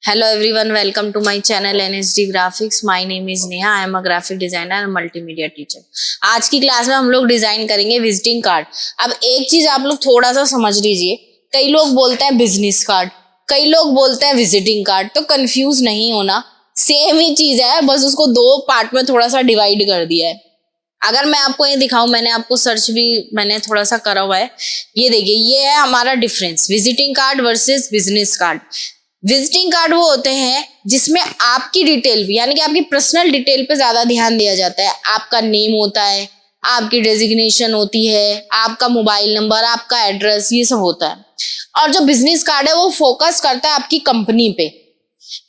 Hello everyone, welcome to my channel NSD Graphics. My name is Neha. I am a graphic designer and multimedia teacher. आज की class में हम लोग design करेंगे visiting card. अब एक चीज आप लोग थोड़ा सा समझ लीजिए, कई लोग बोलते हैं बिजनेस कार्ड, कई लोग बोलते हैं विजिटिंग कार्ड, तो कंफ्यूज नहीं होना, सेम ही चीज है, बस उसको दो पार्ट में थोड़ा सा डिवाइड कर दिया है। अगर मैं आपको ये दिखाऊं, मैंने आपको सर्च भी मैंने थोड़ा सा करा हुआ है, ये देखिए, ये है हमारा difference, visiting card versus business card. Visiting card वो होते हैं जिसमें आपकी डिटेल भी, यानी कि आपकी पर्सनल डिटेल पे ज्यादा ध्यान दिया जाता है। आपका नेम होता है, आपकी डेजिग्नेशन होती है, आपका मोबाइल नंबर, आपका एड्रेस, ये सब होता है। और जो बिजनेस कार्ड है वो फोकस करता है आपकी कंपनी पे,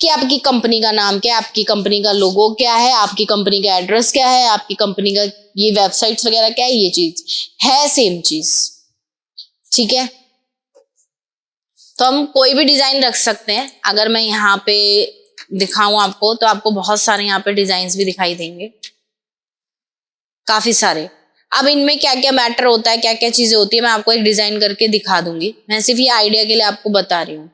कि आपकी कंपनी का नाम क्या है, आपकी कंपनी का लोगो क्या है, आपकी कंपनी का एड्रेस क्या है, आपकी कंपनी का ये वेबसाइट्स वगैरह क्या है, ये चीज है सेम चीज। ठीक है, तो हम कोई भी डिजाइन रख सकते हैं। अगर मैं यहाँ पे दिखाऊं आपको, तो आपको बहुत सारे यहाँ पे डिजाइन भी दिखाई देंगे, काफी सारे। अब इनमें क्या क्या मैटर होता है, क्या क्या चीजें होती है, मैं आपको एक डिजाइन करके दिखा दूंगी। मैं सिर्फ ये आइडिया के लिए आपको बता रही हूँ।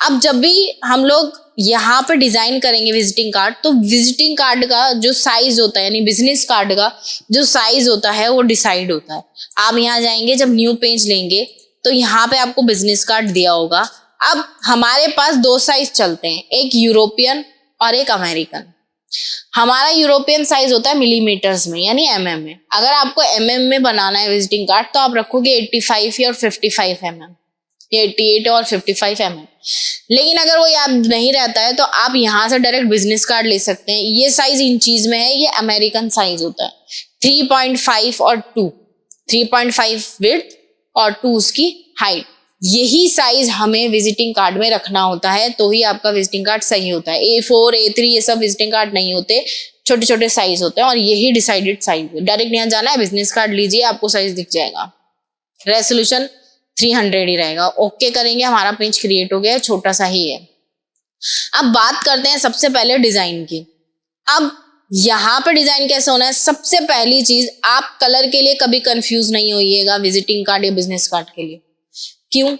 अब जब भी हम लोग यहाँ पे डिजाइन करेंगे विजिटिंग कार्ड, तो विजिटिंग कार्ड का जो साइज होता है, यानी बिजनेस कार्ड का जो साइज होता है वो डिसाइड होता है। आप यहाँ जाएंगे, जब न्यू पेज लेंगे तो यहाँ पे आपको बिजनेस कार्ड दिया होगा। अब हमारे पास दो साइज चलते हैं, एक यूरोपियन और एक अमेरिकन। हमारा यूरोपियन साइज होता है मिलीमीटर्स में, यानी में। अगर आपको में बनाना है विजिटिंग कार्ड, तो आप रखोगे 85 या 55 या 88 और 55 लेकिन अगर वो याद नहीं रहता है तो आप यहाँ से डायरेक्ट बिजनेस कार्ड ले सकते हैं। ये साइज इन चीज में है, ये अमेरिकन साइज होता है। 3.5 और 2, 3.5 विड्थ और 2 उसकी हाइट, यही साइज हमें विजिटिंग कार्ड में रखना होता है, तो ही आपका विजिटिंग कार्ड सही होता है। A4 A3 ये सब विजिटिंग कार्ड नहीं होते, छोटे छोटे साइज होते हैं, और यही डिसाइडेड साइज है। डायरेक्ट यहाँ जाना है, बिजनेस कार्ड लीजिए, आपको साइज दिख जाएगा। रेसोल्यूशन 300 ही रहेगा। ओके करेंगे, हमारा पेज क्रिएट हो गया, छोटा सा ही है। अब बात करते हैं सबसे पहले डिजाइन की। अब यहाँ पे डिजाइन कैसे होना है, सबसे पहली चीज, आप कलर के लिए कभी कंफ्यूज नहीं होइएगा विजिटिंग कार्ड या बिजनेस कार्ड के लिए। क्यों?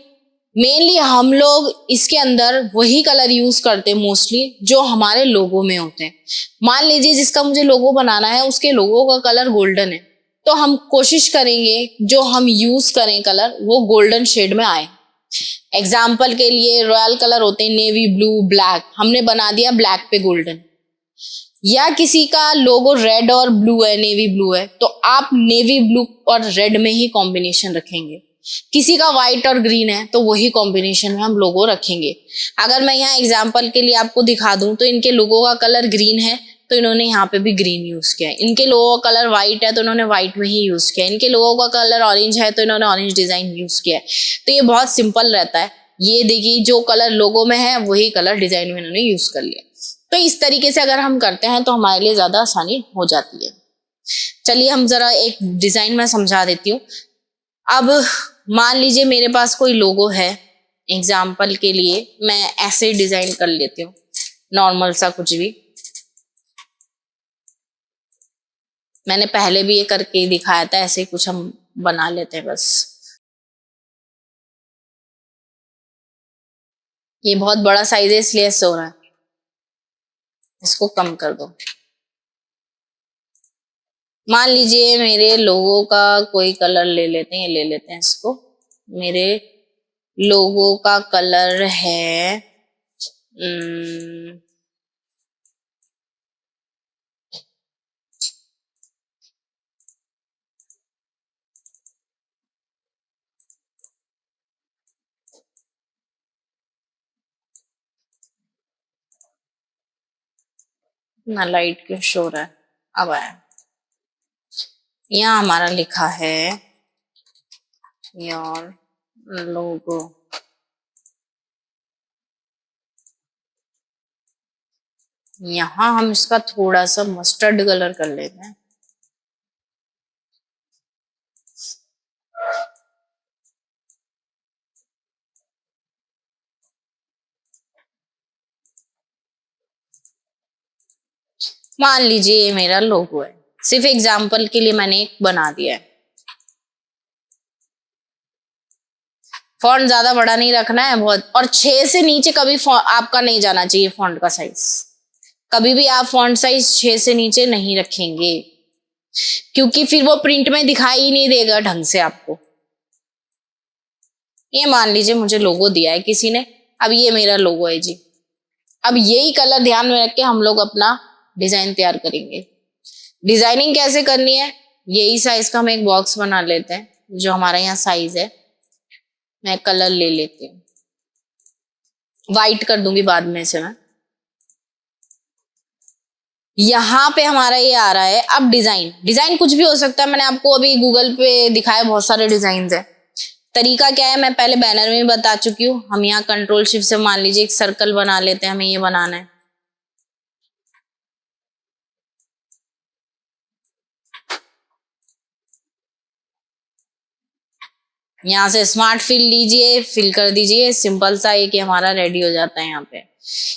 मेनली हम लोग इसके अंदर वही कलर यूज करते हैं मोस्टली जो हमारे लोगो में होते हैं। मान लीजिए जिसका मुझे लोगो बनाना है, उसके लोगो का कलर गोल्डन है, तो हम कोशिश करेंगे जो हम यूज करें कलर वो गोल्डन शेड में आए। एग्जाम्पल के लिए रॉयल कलर होते हैं नेवी ब्लू, ब्लैक, हमने बना दिया ब्लैक पे गोल्डन। या किसी का लोगो रेड और ब्लू है, नेवी ब्लू है, तो आप नेवी ब्लू और रेड में ही कॉम्बिनेशन रखेंगे। किसी का व्हाइट और ग्रीन है, तो वही कॉम्बिनेशन में हम लोगो रखेंगे। अगर मैं यहाँ एग्जाम्पल के लिए आपको दिखा दूं, तो इनके लोगो का कलर ग्रीन है, तो इन्होंने यहाँ पे भी ग्रीन यूज किया है। इनके लोगों का कलर व्हाइट है, तो इन्होंने व्हाइट में ही यूज किया है। इनके लोगों का कलर ऑरेंज है, तो इन्होंने ऑरेंज डिजाइन यूज किया है। तो ये बहुत सिंपल रहता है। ये देखिए, जो कलर लोगो में है वही कलर डिजाइन में इन्होंने यूज कर लिया। तो इस तरीके से अगर हम करते हैं तो हमारे लिए ज्यादा आसानी हो जाती है। चलिए हम जरा एक डिजाइन में समझा देती हूँ। अब मान लीजिए मेरे पास कोई लोगो है, एग्जाम्पल के लिए मैं ऐसे डिजाइन कर लेती हूँ, नॉर्मल सा कुछ भी। मैंने पहले भी ये करके दिखाया था, ऐसे कुछ हम बना लेते हैं बस। ये बहुत बड़ा साइज है इसलिए ऐसे हो रहा है, इसको कम कर दो। मान लीजिए मेरे लोगो का कोई कलर ले लेते हैं, ये ले लेते हैं इसको। मेरे लोगो का कलर है ना, लाइट क्यों शो रहा है, अब आया। यहाँ हमारा लिखा है योर लोगो। यहाँ हम इसका थोड़ा सा मस्टर्ड कलर कर लेते हैं। मान लीजिए ये मेरा लोगो है, सिर्फ एग्जाम्पल के लिए मैंने एक बना दिया है। फॉन्ट ज्यादा बड़ा नहीं रखना है बहुत, और 6 से नीचे कभी आपका नहीं जाना चाहिए फॉन्ट का साइज। कभी भी आप फॉन्ट साइज 6 से नीचे नहीं रखेंगे, क्योंकि फिर वो प्रिंट में दिखाई ही नहीं देगा ढंग से आपको। ये मान लीजिए मुझे लोगो दिया है किसी ने, अब ये मेरा लोगो है जी। अब यही कलर ध्यान में रख के हम लोग अपना डिजाइन तैयार करेंगे। डिजाइनिंग कैसे करनी है, यही साइज का हम एक बॉक्स बना लेते हैं, जो हमारा यहाँ साइज है। मैं कलर ले लेती हूँ, वाइट कर दूंगी बाद में से मैं। यहाँ पे हमारा ये आ रहा है। अब डिजाइन कुछ भी हो सकता है, मैंने आपको अभी गूगल पे दिखाया, बहुत सारे डिजाइन है। तरीका क्या है मैं पहले बैनर में बता चुकी हूँ। हम यहाँ कंट्रोल शिफ्ट से मान लीजिए एक सर्कल बना लेते हैं, हमें ये बनाना है। यहाँ से स्मार्ट फिल लीजिए, फिल कर दीजिए, सिंपल सा एक हमारा रेडी हो जाता है। यहाँ पे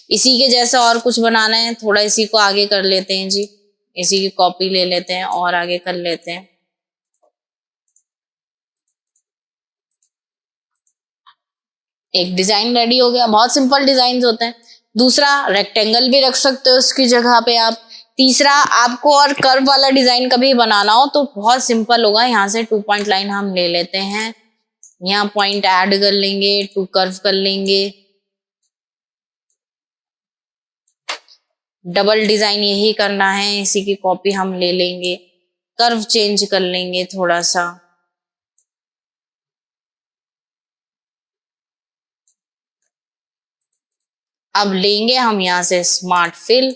इसी के जैसा और कुछ बनाना है, थोड़ा इसी को आगे कर लेते हैं जी, इसी की कॉपी ले लेते हैं और आगे कर लेते हैं। एक डिजाइन रेडी हो गया। बहुत सिंपल डिजाइन होते हैं। दूसरा, रेक्टेंगल भी रख सकते हो उसकी जगह पे आप। तीसरा, आपको और कर्व वाला डिजाइन कभी बनाना हो तो बहुत सिंपल होगा। यहाँ से 2 पॉइंट लाइन हम ले लेते हैं, यहाँ पॉइंट ऐड कर लेंगे, 2 कर्व कर लेंगे। डबल डिजाइन यही करना है, इसी की कॉपी हम ले लेंगे, कर्व चेंज कर लेंगे थोड़ा सा। अब लेंगे हम यहाँ से स्मार्ट फिल,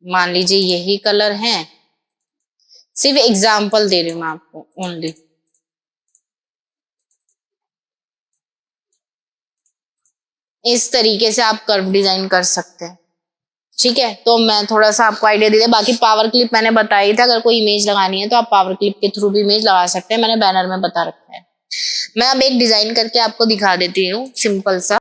मान लीजिए यही कलर है, सिर्फ एग्जाम्पल दे रही हूं मैं आपको ओनली। इस तरीके से आप कर्व डिजाइन कर सकते हैं। ठीक है, तो मैं थोड़ा सा आपको आइडिया दे दिया। बाकी पावर क्लिप मैंने बताई था, अगर कोई इमेज लगानी है तो आप पावर क्लिप के थ्रू भी इमेज लगा सकते हैं, मैंने बैनर में बता रखा है। मैं अब एक डिजाइन करके आपको दिखा देती हूँ सिंपल सा।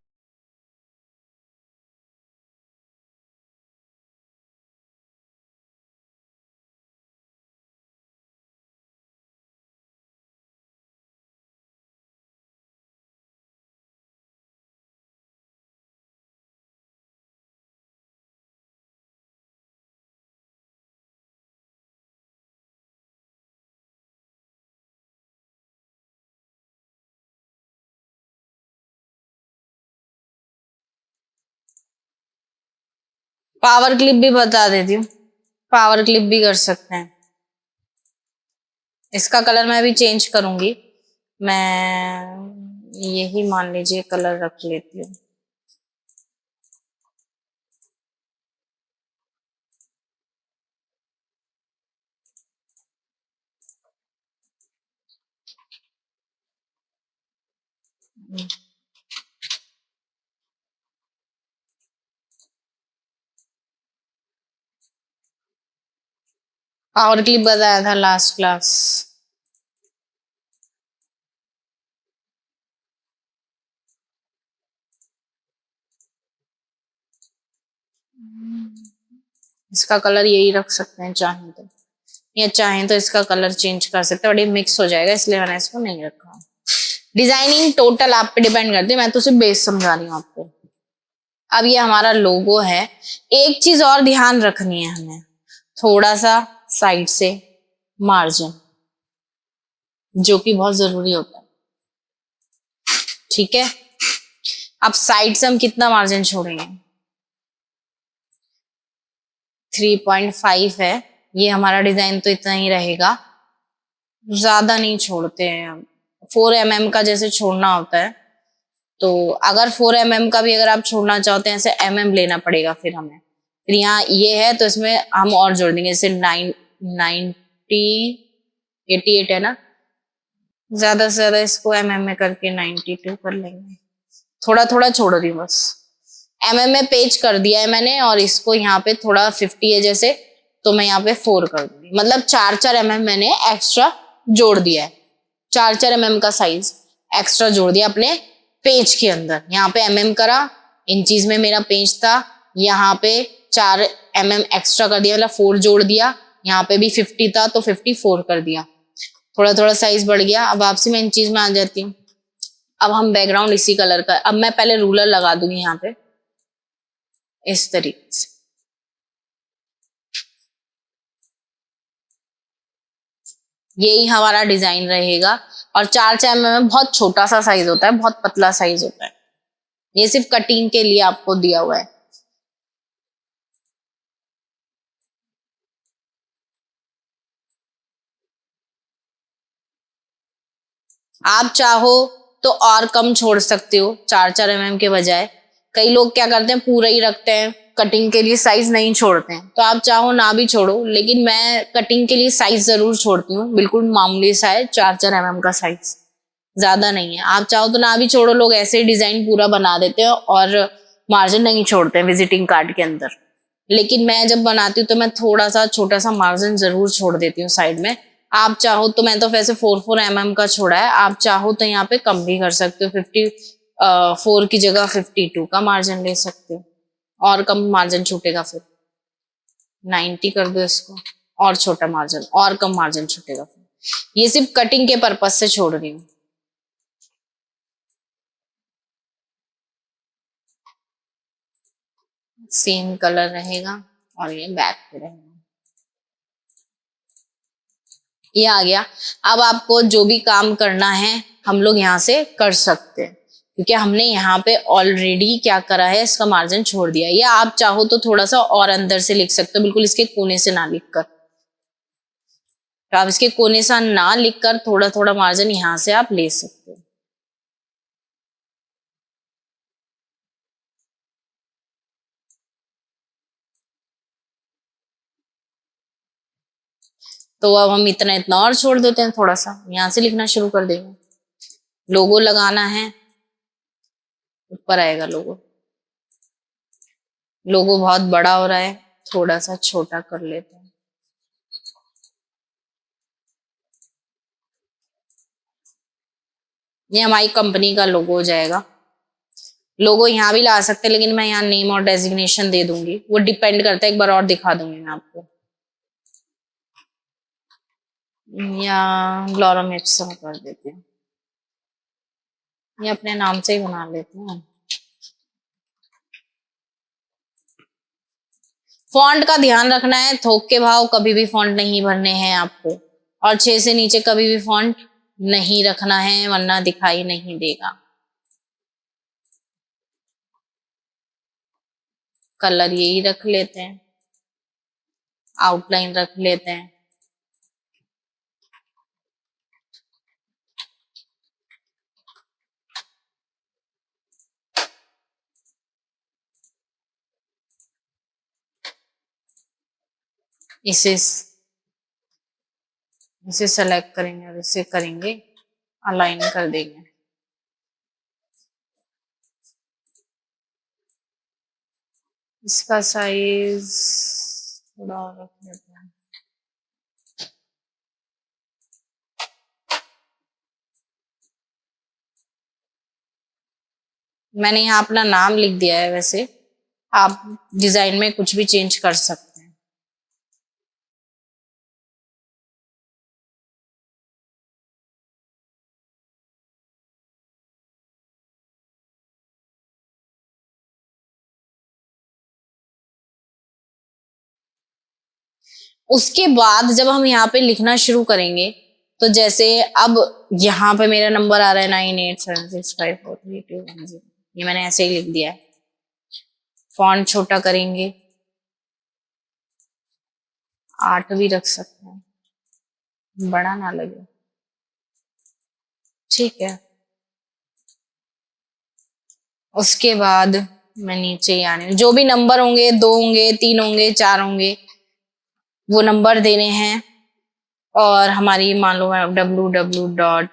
पावर क्लिप भी बता देती हूँ, पावर क्लिप भी कर सकते हैं। इसका कलर मैं अभी चेंज करूंगी, मैं यही मान लीजिए कलर रख लेती हूँ। पावर क्लिप बताया था लास्ट क्लास। इसका कलर यही रख सकते हैं चाहें तो, या चाहें तो इसका कलर चेंज कर सकते हैं, बट ये मिक्स हो जाएगा इसलिए मैंने इसको नहीं रखा। डिजाइनिंग टोटल आप पे डिपेंड करती है, मैं तो सिर्फ बेस समझा रही हूँ आपको। अब ये हमारा लोगो है। एक चीज और ध्यान रखनी है हमें, थोड़ा सा साइड से मार्जिन, जो कि बहुत जरूरी होता है। ठीक है, अब साइड से हम कितना मार्जिन छोड़ेंगे, 3.5 है। ये हमारा डिजाइन तो इतना ही रहेगा, ज्यादा नहीं छोड़ते हैं हम। 4 mm का जैसे छोड़ना होता है, तो अगर 4 mm का भी अगर आप छोड़ना चाहते हैं, ऐसे mm लेना पड़ेगा फिर हमें। फिर यहाँ ये है तो इसमें हम और जोड़ देंगे, जैसे 88 है ना, ज्यादा से ज्यादा इसको mm में करके 92 कर लेंगे। थोड़ा थोड़ा छोड़ रही हूँ बस, mm में पेज कर दिया है मैंने, और इसको यहाँ पे थोड़ा 50 है जैसे, तो मैं यहाँ पे 4 कर दूंगी, मतलब 4 mm मैंने एक्स्ट्रा जोड़ दिया है। 4 mm का साइज एक्स्ट्रा जोड़ दिया अपने पेज के अंदर। यहाँ पे mm करा, इंचीज में मेरा पेज था, यहाँ पे 4 mm एक्स्ट्रा कर दिया, मतलब 4 जोड़ दिया। यहाँ पे भी 50 था तो 54 कर दिया, थोड़ा थोड़ा साइज बढ़ गया। अब वापसी मैं इन चीज में आ जाती हूँ। अब हम बैकग्राउंड इसी कलर का, अब मैं पहले रूलर लगा दूंगी यहाँ पे इस तरीके से। यही हमारा डिजाइन रहेगा। और 4 mm बहुत छोटा सा साइज होता है, बहुत पतला साइज होता है, ये सिर्फ कटिंग के लिए आपको दिया हुआ है। आप चाहो तो और कम छोड़ सकते हो 4 mm के बजाय। कई लोग क्या करते हैं पूरा ही रखते हैं, कटिंग के लिए साइज नहीं छोड़ते हैं, तो आप चाहो ना भी छोड़ो, लेकिन मैं कटिंग के लिए साइज जरूर छोड़ती हूँ, बिल्कुल मामूली सा है 4 mm का साइज, ज्यादा नहीं है। आप चाहो तो ना भी छोड़ो, लोग ऐसे ही डिजाइन पूरा बना देते हैं और मार्जिन नहीं छोड़ते हैं विजिटिंग कार्ड के अंदर। लेकिन मैं जब बनाती हूँ तो मैं थोड़ा सा छोटा सा मार्जिन जरूर छोड़ देती हूँ साइड में। आप चाहो तो, मैं तो वैसे 4 का छोड़ा है, आप चाहो तो यहाँ पे कम भी कर सकते हो, 54 की जगह 52 का मार्जिन ले सकते हो, और कम मार्जिन छूटेगा फिर। 90 कर दो इसको, और छोटा मार्जिन, और कम मार्जिन छूटेगा फिर। ये सिर्फ कटिंग के पर्पज से छोड़ रही हूँ। सेम कलर रहेगा और ये बैक पे रहेगा। ये आ गया। अब आपको जो भी काम करना है हम लोग यहाँ से कर सकते हैं, क्योंकि हमने यहाँ पे ऑलरेडी क्या करा है, इसका मार्जिन छोड़ दिया। या आप चाहो तो थोड़ा सा और अंदर से लिख सकते हो, बिल्कुल इसके कोने से ना लिख कर। तो आप इसके कोने से ना लिख कर थोड़ा थोड़ा मार्जिन यहाँ से आप ले सकते हो। तो अब हम इतना इतना और छोड़ देते हैं, थोड़ा सा यहाँ से लिखना शुरू कर देंगे। लोगो लगाना है, ऊपर आएगा लोगो। लोगो बहुत बड़ा हो रहा है, थोड़ा सा छोटा कर लेते हैं। ये हमारी कंपनी का लोगो हो जाएगा। लोगो यहाँ भी ला सकते हैं, लेकिन मैं यहाँ नेम और डेजिग्नेशन दे दूंगी, वो डिपेंड करता है, एक बार और दिखा दूंगी मैं आपको। या लॉरम एप्सन कर देती हूँ, ये अपने नाम से ही बना लेते हैं। फॉन्ट का ध्यान रखना है, थोक के भाव कभी भी फॉन्ट नहीं भरने हैं आपको, और 6 से नीचे कभी भी फॉन्ट नहीं रखना है, वरना दिखाई नहीं देगा। कलर यही रख लेते हैं, आउटलाइन रख लेते हैं। इसे इसे सेलेक्ट करेंगे और इसे करेंगे अलाइन कर देंगे। इसका साइज थोड़ा और रख लेते हैं। मैंने यहाँ अपना नाम लिख दिया है, वैसे आप डिजाइन में कुछ भी चेंज कर सकते हैं। उसके बाद जब हम यहाँ पे लिखना शुरू करेंगे, तो जैसे अब यहाँ पे मेरा नंबर आ रहा है 9876543210, ये मैंने ऐसे ही लिख दिया है। फॉन्ट छोटा करेंगे, 8 भी रख सकते हैं, बड़ा ना लगे, ठीक है। उसके बाद मैं नीचे ही आने, जो भी नंबर होंगे, 2 होंगे, 3 होंगे, 4 होंगे, वो नंबर देने हैं। और हमारी मान लो www.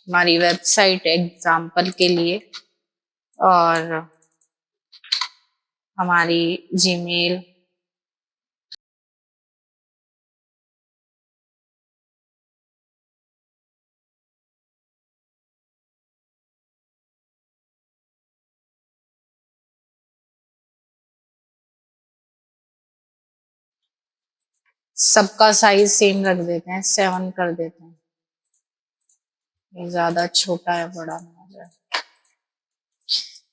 हमारी वेबसाइट एग्जाम्पल के लिए, और हमारी जीमेल सबका साइज सेम रख देते हैं, 7 कर देते हैं। ये ज्यादा छोटा है, बड़ा ना हो जाए।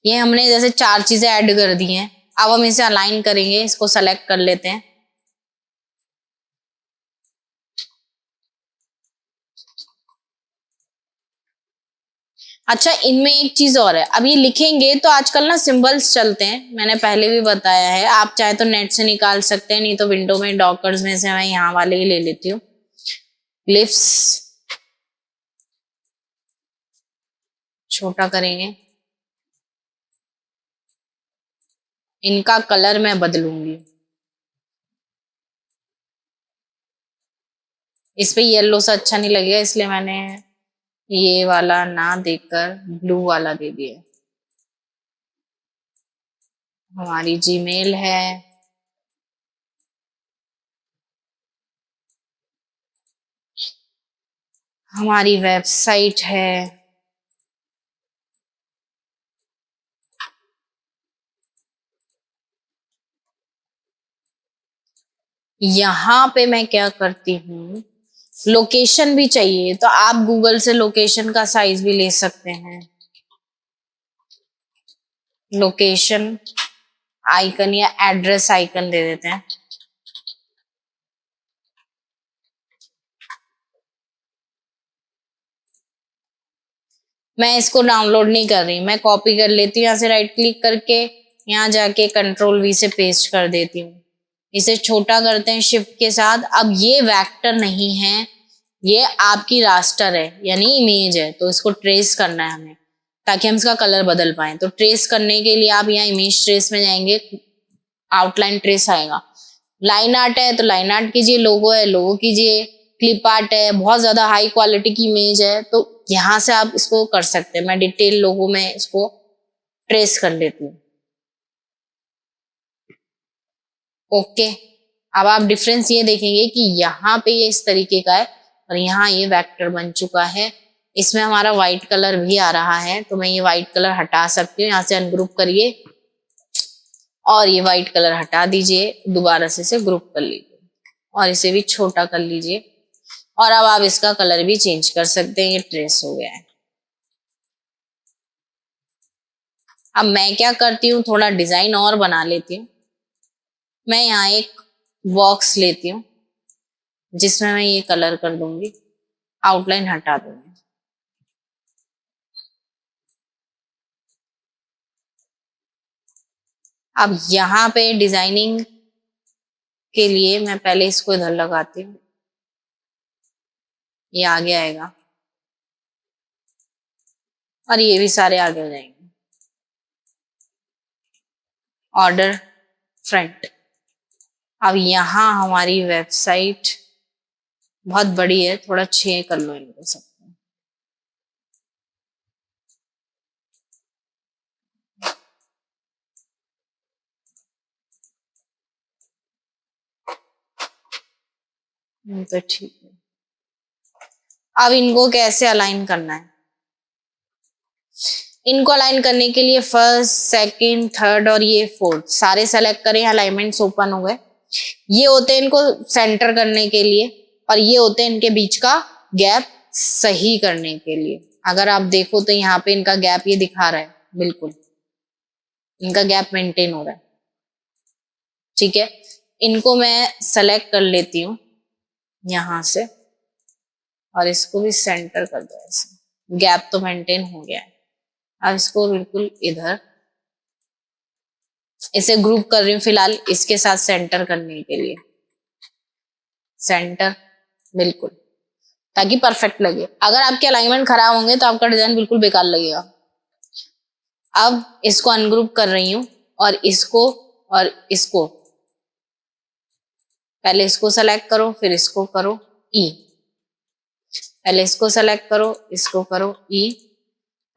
ये हमने जैसे 4 चीजें ऐड कर दी हैं। अब हम इसे अलाइन करेंगे, इसको सेलेक्ट कर लेते हैं। अच्छा, इनमें एक चीज और है, अब ये लिखेंगे तो आजकल ना सिंबल्स चलते हैं, मैंने पहले भी बताया है। आप चाहे तो नेट से निकाल सकते हैं, नहीं तो विंडो में डॉकर्स में से मैं यहाँ वाले ही ले लेती हूँ। लिप्स छोटा करेंगे। इनका कलर मैं बदलूंगी, इस पे येलो सा अच्छा नहीं लगेगा, इसलिए मैंने ये वाला ना देकर ब्लू वाला दे दिया। हमारी जीमेल है, हमारी वेबसाइट है, यहाँ पे मैं क्या करती हूँ, लोकेशन भी चाहिए तो आप गूगल से लोकेशन का साइज भी ले सकते हैं। लोकेशन आइकन या एड्रेस आइकन दे देते हैं। मैं इसको डाउनलोड नहीं कर रही, मैं कॉपी कर लेती हूँ, यहाँ से राइट क्लिक करके यहाँ जाके कंट्रोल वी से पेस्ट कर देती हूँ। इसे छोटा करते हैं शिफ्ट के साथ। अब ये वेक्टर नहीं है, ये आपकी रास्टर है यानी इमेज है, तो इसको ट्रेस करना है हमें ताकि हम इसका कलर बदल पाए। तो ट्रेस करने के लिए आप यहाँ इमेज ट्रेस में जाएंगे, आउटलाइन ट्रेस आएगा। लाइन आर्ट है तो लाइन आर्ट कीजिए, लोगो है लोगो कीजिए, क्लिप आर्ट है, बहुत ज्यादा हाई क्वालिटी की इमेज है तो यहाँ से आप इसको कर सकते हैं। मैं डिटेल लोगो में इसको ट्रेस कर लेती हूँ। ओके, अब आप डिफरेंस ये देखेंगे कि यहाँ पे ये इस तरीके का है और यहाँ ये वेक्टर बन चुका है। इसमें हमारा व्हाइट कलर भी आ रहा है, तो मैं ये व्हाइट कलर हटा सकती हूँ। यहाँ से अनग्रुप करिए और ये व्हाइट कलर हटा दीजिए, दोबारा से इसे ग्रुप कर लीजिए और इसे भी छोटा कर लीजिए। और अब आप इसका कलर भी चेंज कर सकते हैं, ये ट्रेस हो गया है। अब मैं क्या करती हूँ, थोड़ा डिजाइन और बना लेती हूँ। मैं यहाँ एक बॉक्स लेती हूँ जिसमें मैं ये कलर कर दूंगी, आउटलाइन हटा दूंगी। अब यहाँ पे डिजाइनिंग के लिए मैं पहले इसको इधर लगाती हूँ, ये आगे आएगा और ये भी सारे आगे हो जाएंगे। Order front. अब यहाँ हमारी वेबसाइट बहुत बड़ी है, थोड़ा 6 कर लो इनको सब। तो ठीक है। अब इनको कैसे अलाइन करना है, इनको अलाइन करने के लिए फर्स्ट सेकंड थर्ड और ये फोर्थ सारे सेलेक्ट करें, अलाइनमेंट्स ओपन हो गए। ये होते हैं इनको सेंटर करने के लिए और ये होते हैं इनके बीच का गैप सही करने के लिए। अगर आप देखो तो यहाँ पे इनका गैप ये दिखा रहा है, बिल्कुल इनका गैप मेंटेन हो रहा है। ठीक है, इनको मैं सेलेक्ट कर लेती हूँ यहाँ से और इसको भी सेंटर कर दो ऐसे, गैप तो मेंटेन हो गया है। अब इसको बिल्कुल इधर, इसे ग्रुप कर रही हूँ फिलहाल इसके साथ सेंटर करने के लिए, सेंटर बिल्कुल, ताकि परफेक्ट लगे। अगर आपके अलाइनमेंट खराब होंगे तो आपका डिजाइन बिल्कुल बेकार लगेगा। अब इसको अनग्रुप कर रही हूँ और इसको पहले इसको सेलेक्ट करो, फिर इसको करो ई, पहले इसको सेलेक्ट करो, इसको करो ई।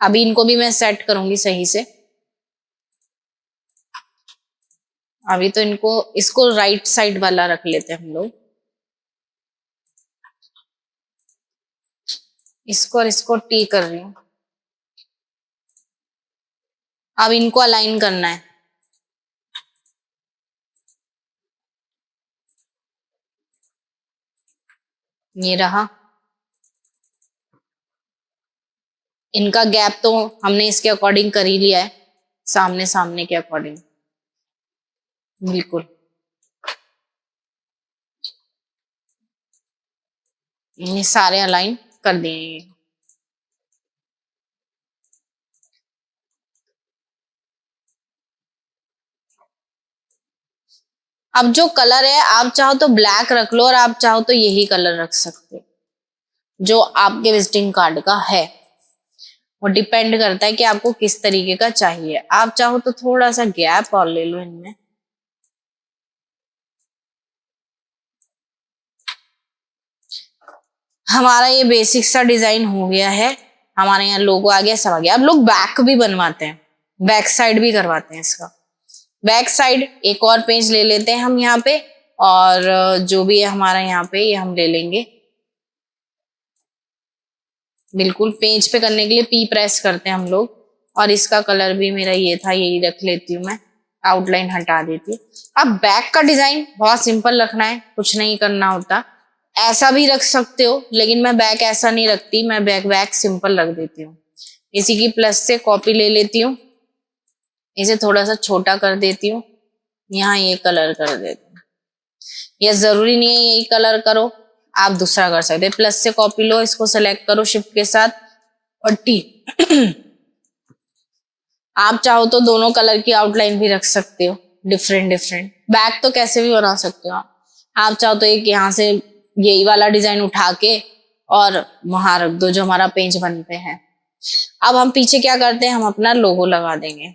अभी इनको भी मैं सेट करूंगी सही से। अभी तो इनको, इसको राइट साइड वाला रख लेते हैं हम लोग, इसको और इसको टी कर रही हूँ। अब इनको अलाइन करना है, ये रहा। इनका गैप तो हमने इसके अकॉर्डिंग कर ही लिया है, सामने सामने के अकॉर्डिंग बिल्कुल। ये सारे अलाइन कर दिए। अब जो कलर है आप चाहो तो ब्लैक रख लो और आप चाहो तो यही कलर रख सकते हो जो आपके विजिटिंग कार्ड का है। वो डिपेंड करता है कि आपको किस तरीके का चाहिए। आप चाहो तो थोड़ा सा गैप और ले लो इनमें। हमारा ये बेसिक सा डिजाइन हो गया है। हमारे यहाँ लोगो आ गया, सब आ गया। अब लोग बैक भी बनवाते हैं, बैक साइड भी करवाते हैं इसका। बैक साइड एक और पेज ले लेते हैं हम यहाँ पे, और जो भी है हमारा यहाँ पे ये हम ले लेंगे। बिल्कुल पेज पे करने के लिए पी प्रेस करते हैं हम लोग। और इसका कलर भी मेरा ये था, यही रख लेती हूँ मैं, आउटलाइन हटा देती हूँ। अब बैक का डिजाइन बहुत सिंपल रखना है, कुछ नहीं करना होता। ऐसा भी रख सकते हो, लेकिन मैं बैक ऐसा नहीं रखती, मैं बैक बैक सिंपल रख देती हूँ। इसी की प्लस से कॉपी ले लेती हूँ, इसे थोड़ा सा छोटा कर देती हूँ, यहाँ ये कलर कर देती हूँ। यह जरूरी नहीं है यही कलर करो, आप दूसरा कर सकते हैं। प्लस से कॉपी लो, इसको सेलेक्ट करो शिफ्ट के साथ और टी। आप चाहो तो दोनों कलर की आउटलाइन भी रख सकते हो, डिफरेंट डिफरेंट। बैक तो कैसे भी बना सकते हो आप चाहो तो एक यहाँ से यही वाला डिजाइन उठा के और वहां रख दो जो हमारा पेज बनते हैं। अब हम पीछे क्या करते हैं, हम अपना लोगो लगा देंगे।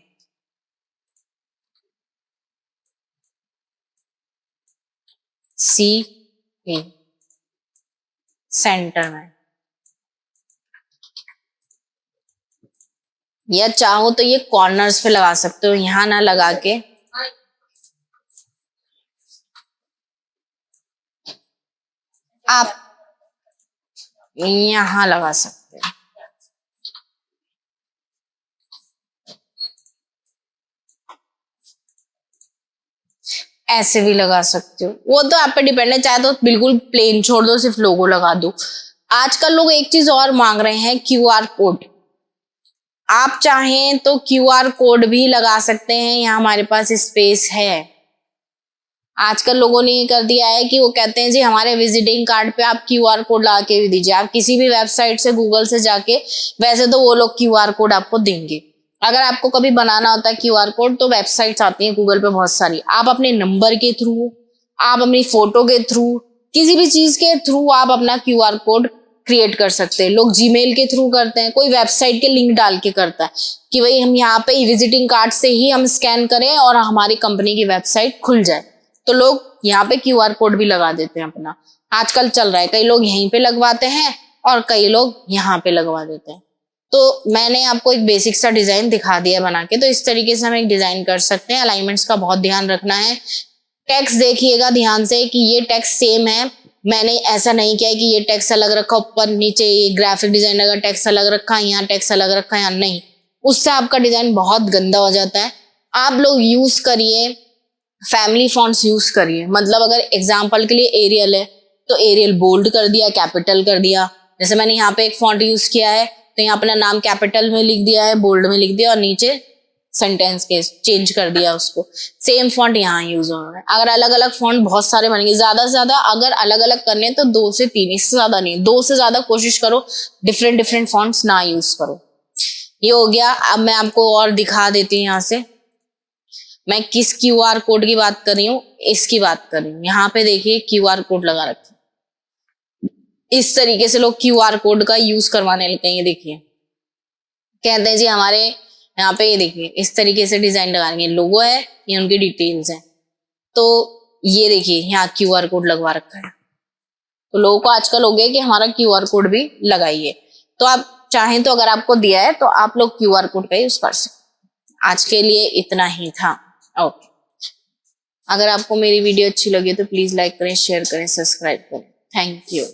सी ए सेंटर में, या चाहो तो ये कॉर्नर्स पे लगा सकते हो, यहां ना लगा के। आप यहां लगा सकते हो। ऐसे भी लगा सकते हो, वो तो आप पे डिपेंड है। चाहे तो बिल्कुल प्लेन छोड़ दो, सिर्फ लोगो लगा दो। आजकल लोग एक चीज और मांग रहे हैं, क्यूआर कोड। आप चाहें तो क्यूआर कोड भी लगा सकते हैं, यहाँ हमारे पास स्पेस है। आजकल लोगों ने ये कर दिया है कि वो कहते हैं जी हमारे विजिटिंग कार्ड पे आप क्यूआर कोड लगा के भी दीजिए। आप किसी भी वेबसाइट से गूगल से जाके, वैसे तो वो लोग क्यूआर कोड आपको देंगे। अगर आपको कभी बनाना होता है क्यूआर कोड, तो वेबसाइट्स आती हैं गूगल पे बहुत सारी, आप अपने नंबर के थ्रू, आप अपनी फोटो के थ्रू, किसी भी चीज के थ्रू आप अपना क्यूआर कोड क्रिएट कर सकते हैं। लोग जीमेल के थ्रू करते हैं, कोई वेबसाइट के लिंक डाल के करता है कि भाई हम यहाँ पे विजिटिंग कार्ड से ही हम स्कैन करें और हमारी कंपनी की वेबसाइट खुल जाए, तो लोग यहाँ पे क्यूआर कोड भी लगा देते हैं अपना। आजकल चल रहा है, कई लोग यहीं पे लगवाते हैं और कई लोग यहाँ पे लगवा देते हैं। तो मैंने आपको एक बेसिक सा डिजाइन दिखा दिया बना के, तो इस तरीके से हम एक डिजाइन कर सकते हैं। अलाइनमेंट्स का बहुत ध्यान रखना है। टेक्स्ट देखिएगा ध्यान से कि ये टेक्स्ट सेम है, मैंने ऐसा नहीं किया है कि ये टेक्स्ट अलग रखा ऊपर नीचे, ये ग्राफिक डिजाइनर का टेक्स्ट अलग रखा, यहाँ टेक्स्ट अलग रखा, यहाँ नहीं। उससे आपका डिजाइन बहुत गंदा हो जाता है। आप लोग यूज करिए फैमिली फॉन्ट्स यूज करिए। मतलब अगर एग्जाम्पल के लिए एरियल है तो एरियल बोल्ड कर दिया, कैपिटल कर दिया। जैसे मैंने यहाँ पे एक फॉन्ट यूज किया है, तो यहाँ अपना नाम कैपिटल में लिख दिया है, बोल्ड में लिख दिया, और नीचे सेंटेंस के चेंज कर दिया उसको। सेम फॉन्ट यहाँ यूज हो रहा है। अगर अलग अलग फॉन्ट बहुत सारे बनेंगे, ज्यादा से ज्यादा अगर अलग अलग करने तो 2 से 3, इससे ज्यादा नहीं, 2 से ज्यादा कोशिश करो, डिफरेंट डिफरेंट फॉन्ट्स ना यूज करो। ये हो गया। अब मैं आपको और दिखा देती हूँ यहाँ से मैं किस क्यूआर कोड की बात कर रही हूँ, इसकी बात कर रही हूँ। यहाँ पे देखिए क्यूआर कोड लगा रखे, इस तरीके से लोग क्यूआर कोड का यूज करवाने लगते हैं। ये देखिए कहते हैं जी हमारे यहाँ पे, ये देखिए इस तरीके से डिजाइन लगाएंगे, लोगो है, ये उनकी डिटेल्स है। तो ये देखिए यहाँ क्यूआर कोड लगवा रखा है, तो लोगों को आजकल हो गया कि हमारा क्यूआर कोड भी लगाइए। तो आप चाहें तो अगर आपको दिया है तो आप लोग क्यूआर कोड का यूज कर सकते। आज के लिए इतना ही था। ओके, अगर आपको मेरी वीडियो अच्छी लगी तो प्लीज लाइक करें, शेयर करें, सब्सक्राइब करें। Thank you.